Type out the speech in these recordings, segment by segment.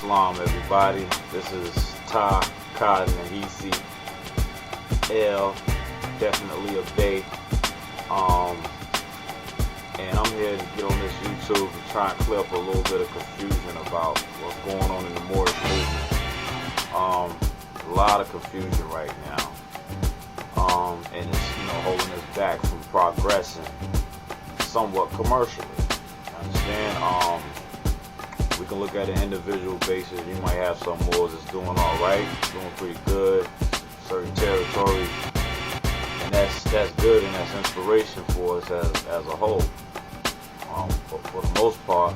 Islam, everybody. This is Ta, Cotton, and Hisi, L, definitely a Bay. And I'm here to get on this YouTube to try and clear up a little bit of confusion about what's going on in the Moorish movement. A lot of confusion right now. And it's holding us back from progressing somewhat commercially. Understand? We can look at an individual basis. You might have some Moors that's doing all right, doing pretty good, certain territories, and that's good and that's inspiration for us as a whole. But for the most part,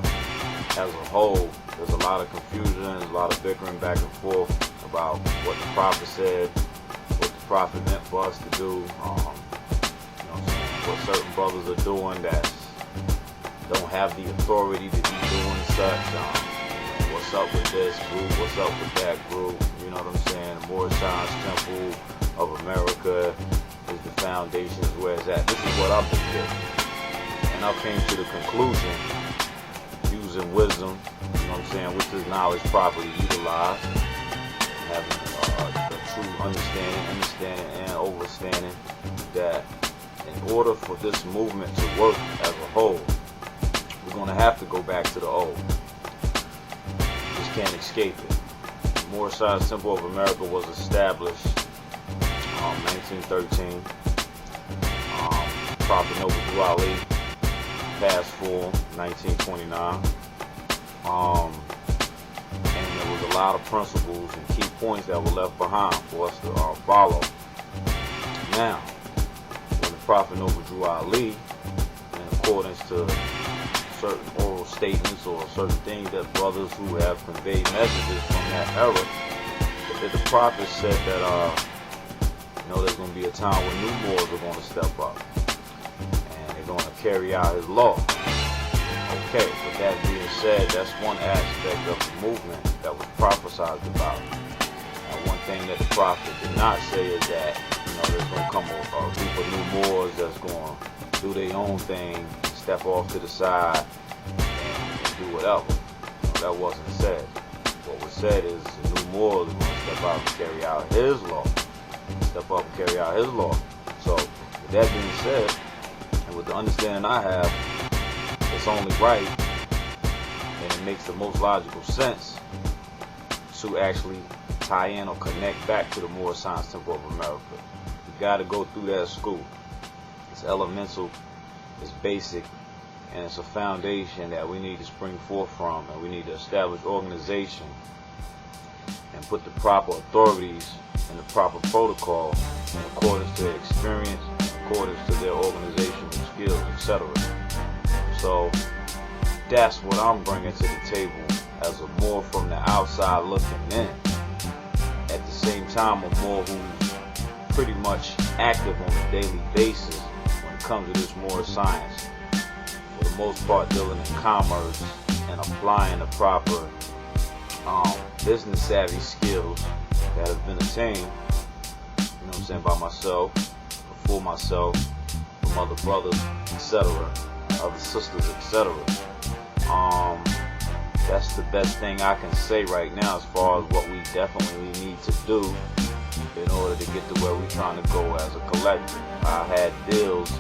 as a whole, there's a lot of confusion, there's a lot of bickering back and forth about what the Prophet said, what the Prophet meant for us to do. What certain brothers are doing that don't have the authority to be doing such. What's up with this group? What's up with that group? You know what I'm saying? The Moorish Temple of America is the foundation, is where it's at. This is what I've been getting. And I came to the conclusion, using wisdom, you know what I'm saying, which is knowledge properly utilized, having the true understanding and overstanding, that in order for this movement to work as a whole, we're going to have to go back to the old. Just can't escape it. The Moorish Temple of America was established 1913. Prophet Noble Ali passed for 1929. And there was a lot of principles and key points that were left behind for us to follow. Now, when the Prophet Noble Drew Ali, in accordance to certain oral statements or certain things that brothers who have conveyed messages from that era, that the Prophet said that there's going to be a time when new Moors are going to step up and they're going to carry out his law. Okay, with that being said, that's one aspect of the movement that was prophesied about. And one thing that the Prophet did not say is that there's going to come a group of new Moors that's going to do their own thing, step off to the side, and do whatever. That wasn't said. What was said is the new Moors are going to step out and carry out his law. Step up and carry out his law. So, with that being said, and with the understanding I have, it's only right, and it makes the most logical sense to actually tie in or connect back to the Moorish Temple of America. You got to go through that school. It's elemental, it's basic, and it's a foundation that we need to spring forth from, and we need to establish organization and put the proper authorities and the proper protocol in accordance to their experience, in accordance to their organizational skills, etc. So that's what I'm bringing to the table as a Moor from the outside looking in. At the same time, a Moor who's pretty much active on a daily basis when it comes to this Moorish science. For the most part, dealing in commerce and applying the proper business savvy skills that have been attained, by myself, for myself, from other brothers, etc., other sisters, etc. That's the best thing I can say right now as far as what we definitely need to do in order to get to where we're trying to go as a collective. I had deals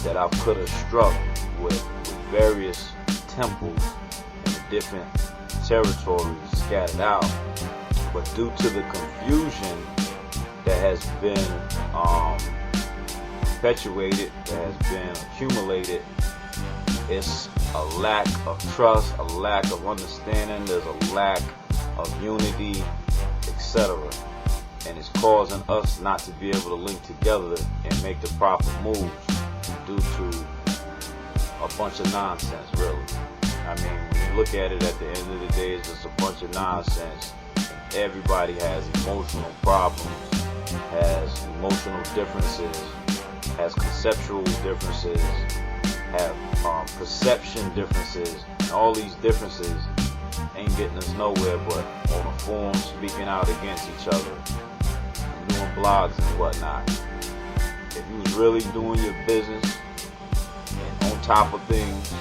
that I could have struck with various temples in the different territories scattered out, but due to the confusion that has been perpetuated, that has been accumulated, it's a lack of trust, a lack of understanding, there's a lack of unity, etc. And it's causing us not to be able to link together and make the proper moves due to a bunch of nonsense, really. I mean, when you look at it at the end of the day, it's just a bunch of nonsense. And everybody has emotional problems, has emotional differences, has conceptual differences, have perception differences, and all these differences ain't getting us nowhere but on a forum speaking out against each other, doing blogs and whatnot. If you was really doing your business and on top of things,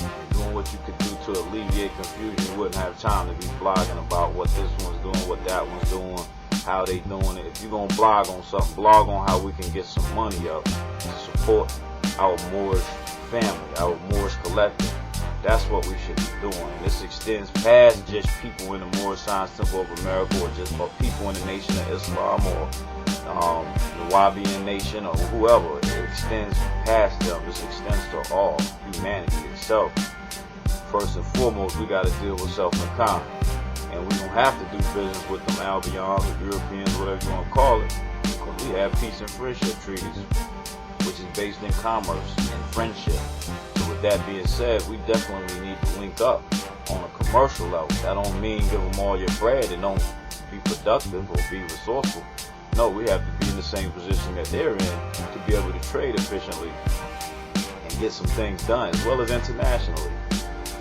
and doing what you could do to alleviate confusion. You wouldn't have time to be blogging about what this one's doing, what that one's doing, how they doing it. If you're going to blog on something, blog on how we can get some money up to support our Moorish family, our Moorish collective. That's what we should be doing. This extends past just people in the Moorish Science Temple of America, or just people in the Nation of Islam, or the Wahhabian Nation, or whoever. It extends past them. This extends to all humanity itself. First and foremost, we got to deal with self and kind. And we don't have to do business with them Albions or Europeans, whatever you want to call it, because we have peace and friendship treaties, which is based in commerce and friendship. So with that being said, we definitely need to link up on a commercial level. That don't mean give them all your bread and don't be productive or be resourceful. No, we have to be in the same position that they're in to be able to trade efficiently and get some things done, as well as internationally.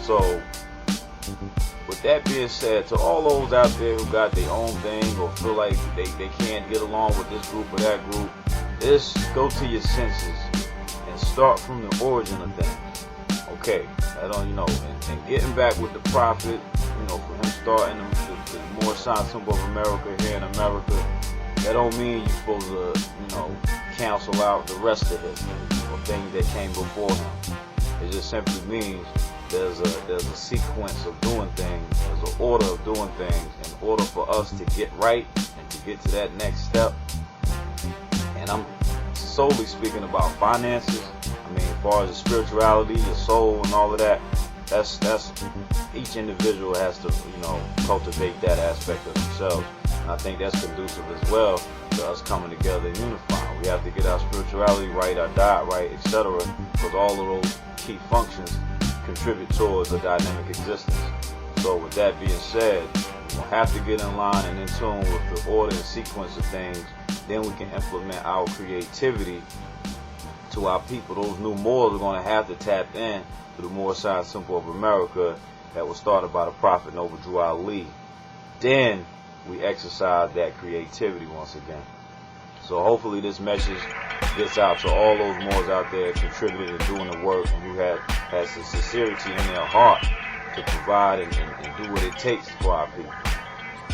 So with that being said, to all those out there who got their own thing or feel like they can't get along with this group or that group, just go to your senses and start from the origin of things. Okay, I don't, and getting back with the Prophet, for him starting the Moorish Science Temple of America here in America, that don't mean you're supposed to, cancel out the rest of history or things that came before him. It just simply means there's a sequence of doing things, there's an order of doing things in order for us to get right and to get to that next step. And I'm solely speaking about finances. I mean, as far as the spirituality, the soul, and all of that, that's each individual has to, cultivate that aspect of themselves. And I think that's conducive as well to us coming together and unifying. We have to get our spirituality right, our diet right, etc., because all of those key functions contribute towards a dynamic existence. So with that being said, we'll have to get in line and in tune with the order and sequence of things. Then we can implement our creativity to our people. Those new Moors are going to have to tap in to the Moorish Science Temple of America that was started by the Prophet Noble Drew Ali. Then we exercise that creativity once again. So hopefully this message gets out to all those Moors out there contributing and doing the work, and who has the sincerity in their heart to provide and do what it takes for our people.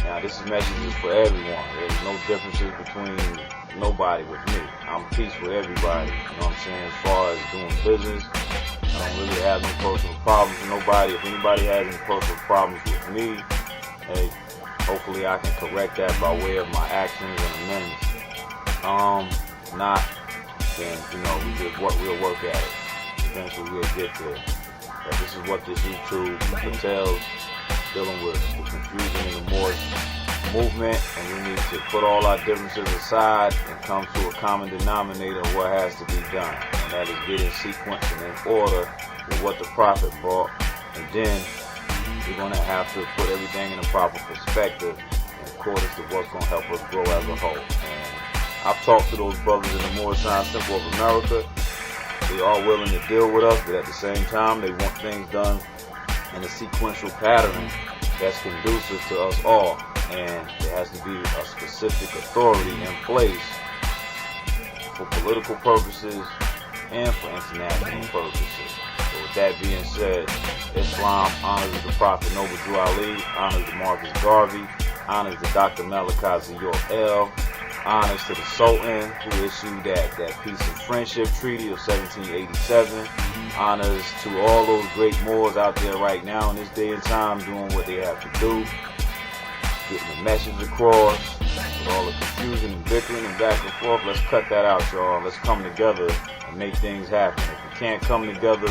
Now this message is for everyone. There's no differences between nobody with me. I'm peace with everybody, you know what I'm saying, as far as doing business. I don't really have no personal problems with nobody. If anybody has any personal problems with me, hey, hopefully I can correct that by way of my actions and amendments. Not, then, we'll work at it. Eventually we'll get there. But this is what this YouTube entails, dealing with the confusion in the Moorish movement, and we need to put all our differences aside and come to a common denominator of what has to be done. And that is get in sequence and in order with what the Prophet brought. And then we're going to have to put everything in a proper perspective in accordance to what's going to help us grow as a whole. And I've talked to those brothers in the Moorish Science Temple of America. They are willing to deal with us, but at the same time, they want things done in a sequential pattern that's conducive to us all. And there has to be a specific authority in place for political purposes and for international purposes. So with that being said, Islam honors the Prophet Noble Drew Ali, honors the Marcus Garvey, honors the Dr. Malachi Ziyor, honors to the Sultan who issued that peace and friendship treaty of 1787, honors to all those great Moors out there right now in this day and time doing what they have to do, getting the message across. With all the confusion and bickering and back and forth, let's cut that out, y'all. Let's come together and make things happen. If we can't come together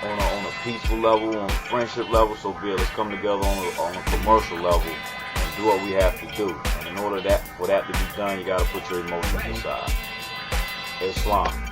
on a peaceful level, on a friendship level, so be it. Let's come together on a commercial level and do what we have to do. And in order for that to be done, you got to put your emotions aside. Islam.